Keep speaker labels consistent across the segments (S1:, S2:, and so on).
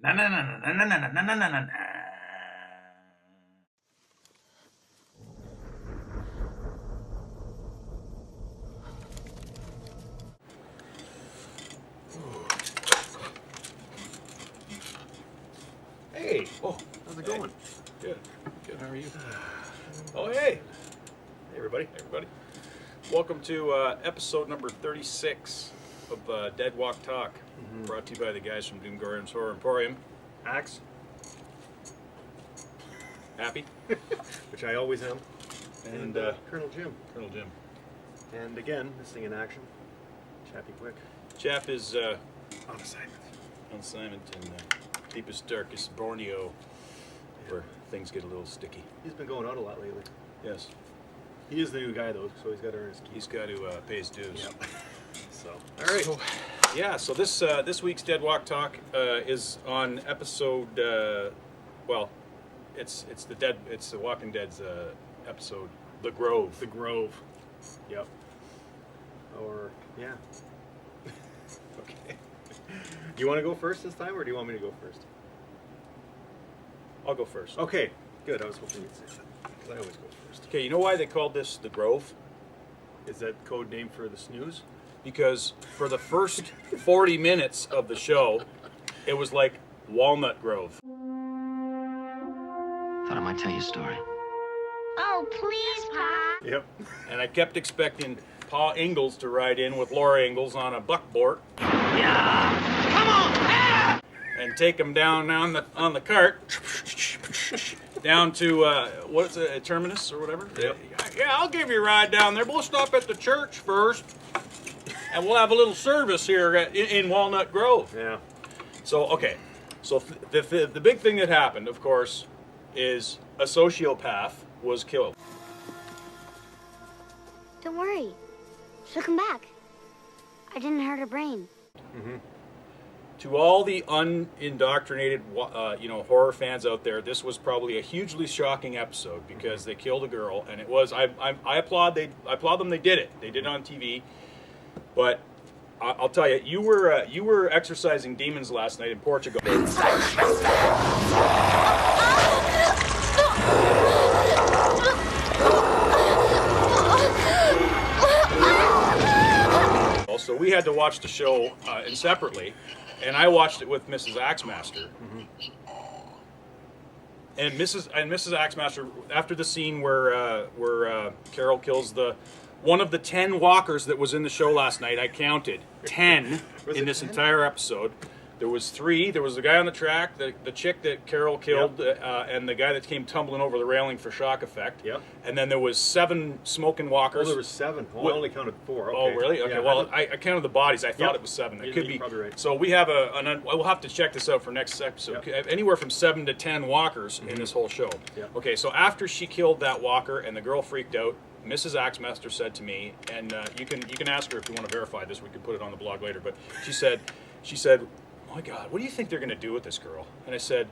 S1: Na na na na na na na na na na na.
S2: Hey,
S1: Oh,
S2: how's it going?
S1: good. Good. How are you?
S2: Oh, hey. Hey, everybody.
S1: Everybody. Welcome to episode number 36 of Dead Walk Talk, brought to you by the guys from Doomgorium's Horror Emporium.
S2: Axe,
S1: Happy?
S2: which I always am,
S1: And
S2: Colonel Jim.
S1: Colonel Jim.
S2: And again, this thing in action. Chappy Quick.
S1: Chap is
S2: On assignment.
S1: on assignment in deepest, darkest Borneo, where things get a little sticky.
S2: He's been going out a lot lately.
S1: Yes.
S2: He is the new guy, though, so he's got to earn his keep.
S1: He's got to pay his dues.
S2: Yep. So, all right.
S1: So this week's Dead Walk Talk is on episode. It's the Walking Dead's episode, The Grove.
S2: The Grove. Yep. Or, yeah. Okay. You want to go first this time, or do you want me to go first?
S1: I'll go first.
S2: Okay, good. I was hoping you'd say that, because I always go first.
S1: Okay, you know why they called this The Grove?
S2: Is that code name for the snooze?
S1: Because for the first 40 minutes of the show, it was like Walnut Grove.
S3: Thought I might tell you a story.
S4: Oh, please, Pa.
S2: Yep.
S1: And I kept expecting Pa Ingalls to ride in with Laura Ingalls on a buckboard. And take him down on the cart, down to what's it, Terminus or whatever.
S2: Yep.
S1: Yeah, I'll give you a ride down there. We'll stop at the church first, and we'll have a little service here in Walnut Grove.
S2: Yeah.
S1: So okay, so the big thing that happened, of course, is a sociopath was killed.
S4: Don't worry. She'll come back. I didn't hurt her brain.
S1: To all the unindoctrinated, horror fans out there, this was probably a hugely shocking episode because they killed a girl, and it was. I applaud. I applaud them. They did it. They did it on TV. But I'll tell you, you were exorcising demons last night in Portugal. So we had to watch the show separately. And I watched it with Mrs. Axmaster. And Mrs. Axmaster, after the scene where Carol kills one of the 10 walkers that was in the show last night, I counted 10 in this
S2: 10?
S1: entire episode. There was 3. There was the guy on the track, the chick that Carol killed, and the guy that came tumbling over the railing for shock effect.
S2: Yep.
S1: And then there was 7 smoking walkers.
S2: Oh, there was 7. Well, I only counted 4. Okay.
S1: Oh, really? Okay.
S2: Yeah,
S1: well, I counted the bodies. I thought
S2: Yep.
S1: it was 7. It
S2: You're
S1: could be.
S2: probably right.
S1: So we have we'll have to check this out for next episode.
S2: Yep.
S1: Anywhere from 7 to 10 walkers in this whole show.
S2: Yep.
S1: Okay. So after she killed that walker and the girl freaked out, Mrs. Axmaster said to me, and you can ask her if you want to verify this. We can put it on the blog later. But she said, "Oh my God, what do you think they're going to do with this girl?" And I said,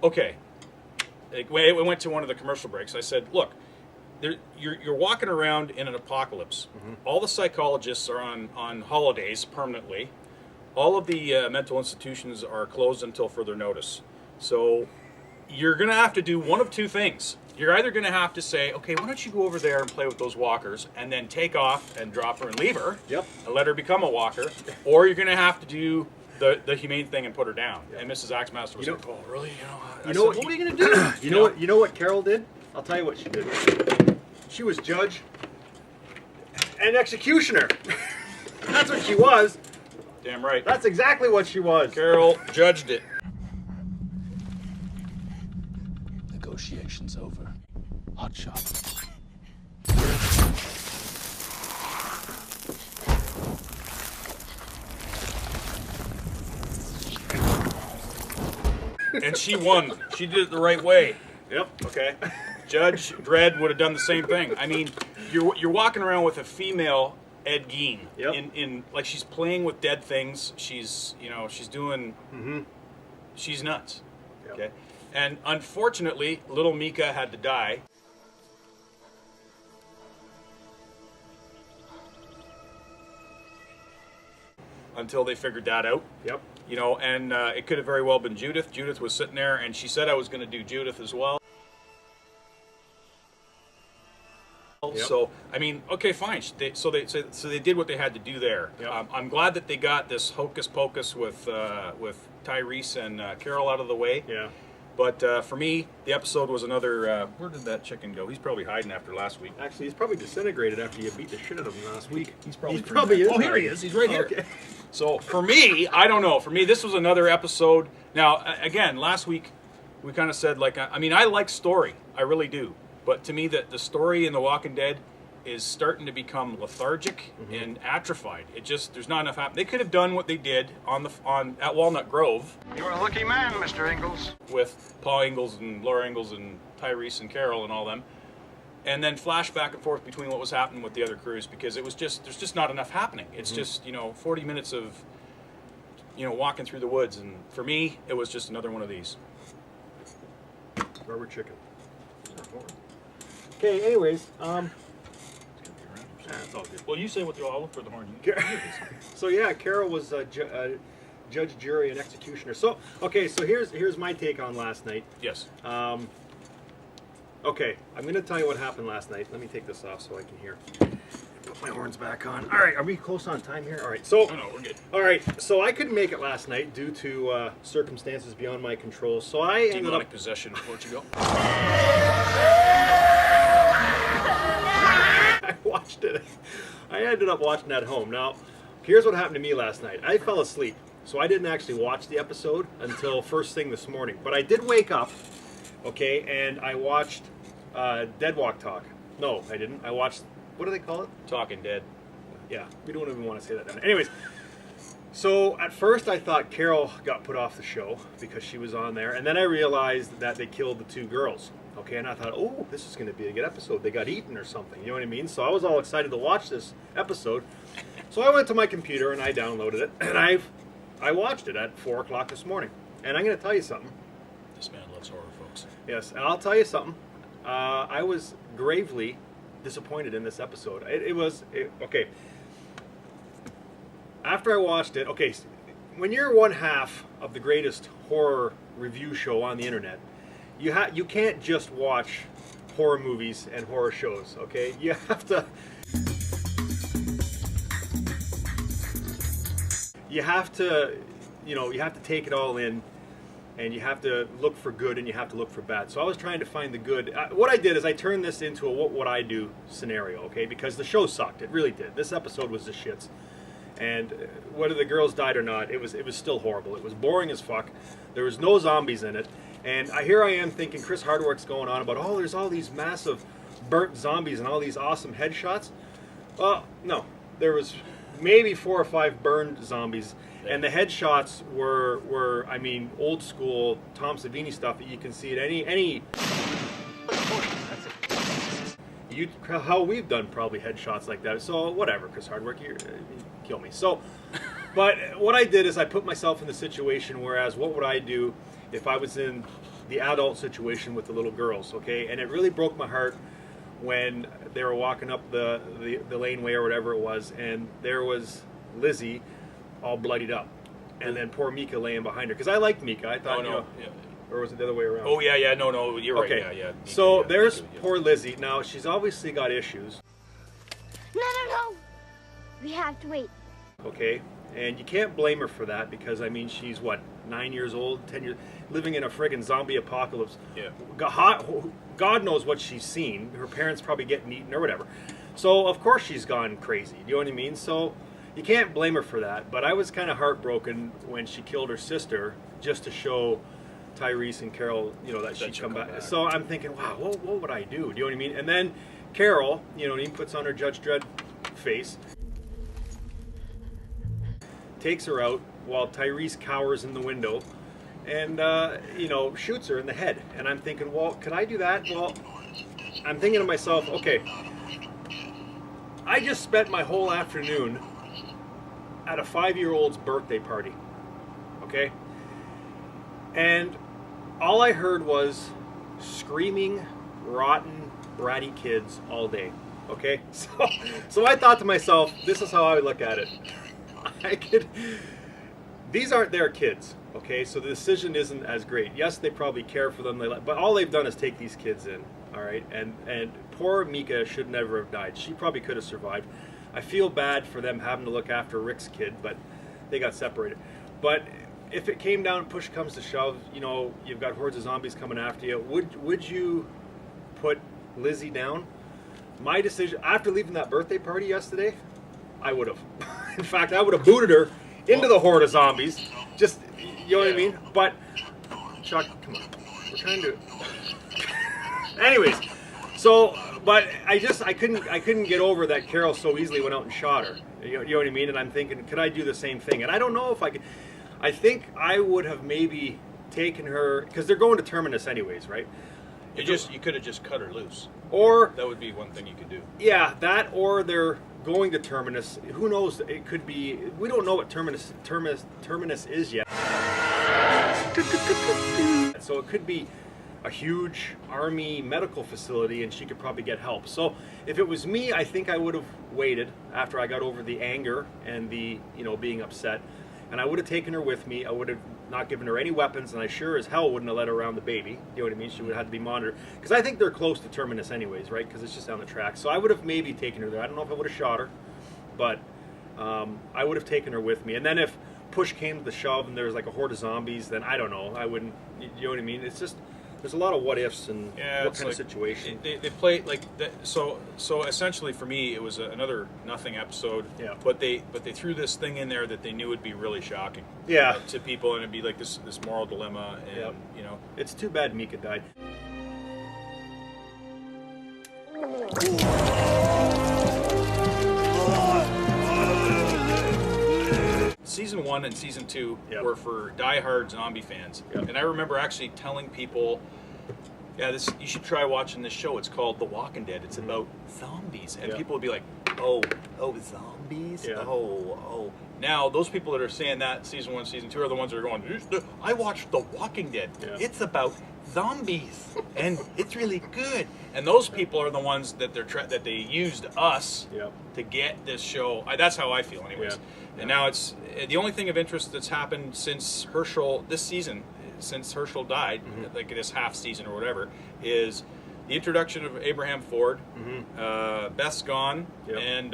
S1: "Okay." We went to one of the commercial breaks. I said, "Look, you're walking around in an apocalypse. All the psychologists are on holidays permanently. All of the mental institutions are closed until further notice. So you're going to have to do one of two things. You're either going to have to say, okay, why don't you go over there and play with those walkers and then take off and drop her and leave her
S2: Yep.
S1: and let her become a walker, or you're going to have to do the humane thing and put her down."
S2: Yep.
S1: And Mrs. Axmaster was like, "Oh, really?
S2: You know what?
S1: What are you going to do?"
S2: You know what Carol did? I'll tell you what she did. She was judge and executioner. That's what she was.
S1: Damn right.
S2: That's exactly what she was.
S1: Carol judged it.
S3: Negotiations over. Hot shot.
S1: And she won. She did it the right way.
S2: Yep.
S1: Okay. Judge Dredd would have done the same thing. I mean, you're walking around with a female Ed Gein.
S2: Yep.
S1: In like she's playing with dead things. She's doing. She's nuts.
S2: Yep.
S1: Okay. And unfortunately, little Mika had to die. until they figured that out.
S2: Yep.
S1: You know, and it could have very well been Judith. Judith was sitting there, and she said I was going to do Judith as well.
S2: Yep.
S1: So I mean, okay, fine. So they did what they had to do there.
S2: Yep.
S1: I'm glad that they got this hocus pocus with Tyrese and Carol out of the way.
S2: Yeah.
S1: But for me, the episode was another. Where did that chicken go? He's probably hiding after last week.
S2: Actually, he's probably disintegrated after you beat the shit out of him last week.
S1: He's probably
S2: is.
S1: Oh, here he is. He's right here.
S2: Okay.
S1: So for me, I don't know. For me, this was another episode. Now, again, last week we kind of said like, I mean, I like story, I really do. But to me, the story in The Walking Dead is starting to become lethargic and atrophied. It just there's not enough happening. They could have done what they did at Walnut Grove.
S5: You're a lucky man, Mr. Ingalls.
S1: With Paul Ingalls and Laura Ingalls and Tyrese and Carol and all them. And then flash back and forth between what was happening with the other crews because it was just there's just not enough happening. It's just 40 minutes of walking through the woods, and for me it was just another one of these.
S2: Rubber chicken. Okay. Anyways,
S1: That's all good. Well, you say what I'll look for the horn.
S2: so yeah, Carol was judge, jury, and executioner. So okay, so here's my take on last night.
S1: Yes.
S2: Okay, I'm going to tell you what happened last night. Let me take this off so I can hear. Put my horns back on. All right, are we close on time here? All right, so
S1: No, we're good.
S2: all right, so I couldn't make it last night due to circumstances beyond my control. So I ended
S1: Demonic
S2: up.
S1: possession of Portugal.
S2: I watched it. I ended up watching at home. Now, here's what happened to me last night. I fell asleep, so I didn't actually watch the episode until first thing this morning. But I did wake up, okay, and I watched Dead Walk Talk. No, I didn't. I watched, what do they call it?
S1: Talking Dead.
S2: Yeah, we don't even want to say that. Anyways, so at first I thought Carol got put off the show because she was on there, and then I realized that they killed the two girls. Okay, and I thought, oh, this is going to be a good episode. They got eaten or something, you know what I mean? So I was all excited to watch this episode. So I went to my computer and I downloaded it, and I watched it at 4 o'clock this morning. And I'm going to tell you something.
S1: This man loves horror, folks.
S2: Yes, and I'll tell you something. I was gravely disappointed in this episode. Okay. After I watched it, okay, when you're one half of the greatest horror review show on the internet, you can't just watch horror movies and horror shows, okay? You have to take it all in, and you have to look for good and you have to look for bad. So I was trying to find the good. What I did is I turned this into a what would I do scenario, okay? Because the show sucked. It really did. This episode was the shits. And whether the girls died or not, it was still horrible. It was boring as fuck. There was no zombies in it. And here I am thinking Chris Hardwick's going on about, oh, there's all these massive burnt zombies and all these awesome headshots. Well, no. There was maybe 4 or 5 burned zombies. And the headshots were I mean, old school Tom Savini stuff that you can see at any how we've done probably headshots like that. So whatever, Chris Hardwick, you kill me. So, but what I did is I put myself in the situation, whereas what would I do if I was in the adult situation with the little girls, okay? And it really broke my heart when they were walking up the laneway or whatever it was, and there was Lizzie all bloodied up, and then poor Mika laying behind her. Because I liked Mika. I thought,
S1: Yeah.
S2: or was it the other way around?
S1: Oh yeah, no, you're right.
S2: Okay.
S1: Yeah.
S2: So
S1: Yeah,
S2: there's
S1: yeah.
S2: poor Lizzie. Now she's obviously got issues,
S4: No. We have to wait.
S2: okay? And you can't blame her for that because, I mean, she's, what, 9 years old, 10 years, living in a friggin' zombie apocalypse.
S1: Yeah.
S2: God knows what she's seen. Her parents probably getting eaten or whatever. So, of course she's gone crazy. You know what I mean? So, you can't blame her for that. But I was kind of heartbroken when she killed her sister just to show Tyrese and Carol, that she'd come back. So I'm thinking, wow, what would I do? Do you know what I mean? And then Carol, he puts on her Judge Dredd face, takes her out while Tyrese cowers in the window and, shoots her in the head. And I'm thinking, well, could I do that? Well, I'm thinking to myself, okay, I just spent my whole afternoon at a 5-year-old's birthday party, okay? And all I heard was screaming, rotten, bratty kids all day, okay? So I thought to myself, this is how I would look at it. I could these aren't their kids, okay? So the decision isn't as great. Yes, they probably care for them, but all they've done is take these kids in, all right? And poor Mika should never have died. She probably could have survived. I feel bad for them having to look after Rick's kid, but they got separated. But if it came down, push comes to shove, you know, you've got hordes of zombies coming after you, would you put Lizzie down? My decision, after leaving that birthday party yesterday, I would have. In fact, I would have booted her into the horde of zombies. Just, you know what I mean? But, Chuck, come on. We're trying to... Anyways, so, but I couldn't get over that Carol so easily went out and shot her. You know what I mean? And I'm thinking, could I do the same thing? And I don't know if I could. I think I would have maybe taken her, because they're going to Terminus anyways, right?
S1: You could have just cut her loose.
S2: Or
S1: that would be one thing you could do.
S2: Yeah, that, or they're going to Terminus. Who knows? It could be. We don't know what Terminus is yet. So it could be a huge army medical facility, and she could probably get help. So if it was me, I think I would have waited after I got over the anger and the, you know, being upset, and I would have taken her with me. I would have not given her any weapons, and I sure as hell wouldn't have let her around the baby. You know what I mean? She would have had to be monitored, because I think they're close to Terminus anyways, right? Because it's just down the track. So I would have maybe taken her there. I don't know if I would have shot her, but I would have taken her with me. And then if push came to the shove and there was like a horde of zombies, then I don't know. I wouldn't. You know what I mean? It's just, there's a lot of what ifs and what kind of situation.
S1: They play like that, so essentially for me it was another nothing episode.
S2: Yeah.
S1: But they threw this thing in there that they knew would be really shocking.
S2: Yeah.
S1: To people, and it'd be like this moral dilemma, and
S2: Yep.
S1: you know.
S2: It's too bad Mika died.
S1: Season 1 and Season 2
S2: Yep.
S1: were for die-hard zombie fans.
S2: Yep.
S1: And I remember actually telling people, yeah, you should try watching this show. It's called The Walking Dead. It's about zombies. And
S2: Yep.
S1: people would be like, oh, zombies?
S2: Yeah.
S1: Oh. Now, those people that are saying that Season 1, Season 2 are the ones that are going, I watched The Walking Dead.
S2: Yeah.
S1: It's about zombies. And it's really good. And those people are the ones that that they used us
S2: Yep.
S1: to get this show. That's how I feel anyways.
S2: Yeah.
S1: And now it's the only thing of interest that's happened since Herschel this season, since Herschel died, like this half season or whatever, is the introduction of Abraham Ford. Beth's gone,
S2: Yep.
S1: and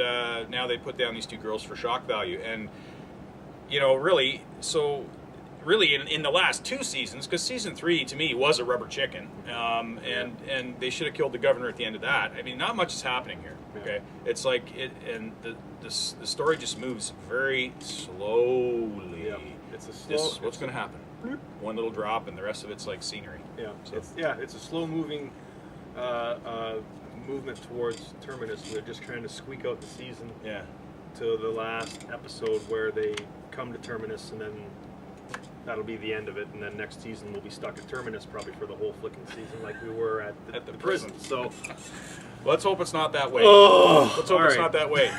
S1: now they put down these two girls for shock value. And you know, really, in the last two seasons, because Season 3 to me was a rubber chicken, and they should have killed the governor at the end of that. I mean, not much is happening here. Okay, it's like the story just moves very slowly.
S2: Yeah. It's a slow.
S1: What's going to happen? One little drop, and the rest of it's like scenery.
S2: Yeah.
S1: So.
S2: It's a slow moving movement towards Terminus. They're just trying to squeak out the season.
S1: Yeah.
S2: To the last episode where they come to Terminus, and then that'll be the end of it. And then next season we'll be stuck at Terminus probably for the whole flicking season, like we were at the prison. So
S1: let's hope it's not that way.
S2: Oh,
S1: let's hope it's not that way.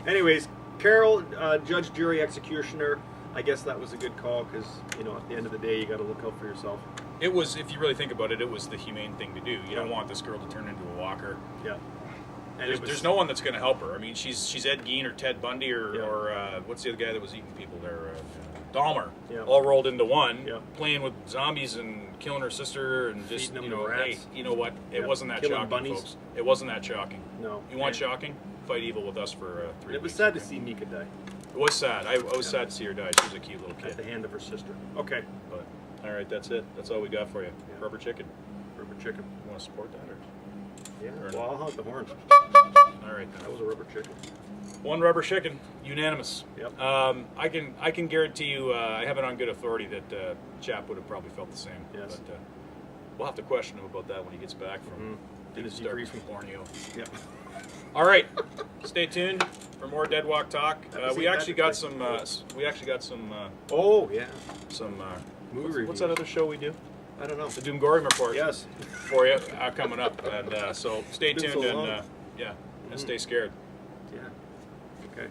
S2: Anyways, Carol, judge, jury, executioner. I guess that was a good call, because you know, at the end of the day, you got to look out for yourself.
S1: It was, if you really think about it, it was the humane thing to do. You don't want this girl to turn into a walker.
S2: Yeah. And
S1: there's no one that's going to help her. I mean, she's Ed Gein or Ted Bundy or what's the other guy that was eating people there? Dahmer.
S2: Yeah.
S1: All rolled into one,
S2: Yeah.
S1: playing with zombies and killing her sister and just,
S2: Feeding them
S1: you
S2: to
S1: know,
S2: rats.
S1: hey, you know what? It
S2: Yeah.
S1: wasn't that
S2: Killing
S1: shocking,
S2: bunnies.
S1: folks. It wasn't that shocking.
S2: No.
S1: You want
S2: And
S1: shocking? Fight evil with us for 3
S2: it was
S1: weeks.
S2: sad to see Mika die
S1: It was sad. I was sad to see her die. She was a cute little
S2: at the
S1: kid.
S2: hand of her sister. Okay.
S1: But all right, that's it. That's all we got for you.
S2: Yeah.
S1: Rubber chicken.
S2: Rubber chicken.
S1: You want to support that or?
S2: Yeah.
S1: Fair
S2: Well, I'll honk the horn.
S1: All right.
S2: That was a rubber chicken.
S1: One rubber chicken, unanimous.
S2: Yep.
S1: I can guarantee you, I have it on good authority that Chap would have probably felt the same.
S2: Yes.
S1: But we'll have to question him about that when he gets back from
S2: In his
S1: start
S2: debriefing.
S1: from Borneo.
S2: Yep.
S1: All right, stay tuned for more Dead Walk talk. We
S2: St.
S1: actually got
S2: Patrick's
S1: some.
S2: Day.
S1: We actually got some.
S2: Oh yeah.
S1: Some
S2: Movie
S1: what's
S2: reviews.
S1: that other show we do?
S2: I don't know.
S1: The Doomgorium report.
S2: Yes.
S1: For you coming up, and so stay
S2: It's been
S1: tuned
S2: so long.
S1: and stay scared.
S2: Yeah. Okay.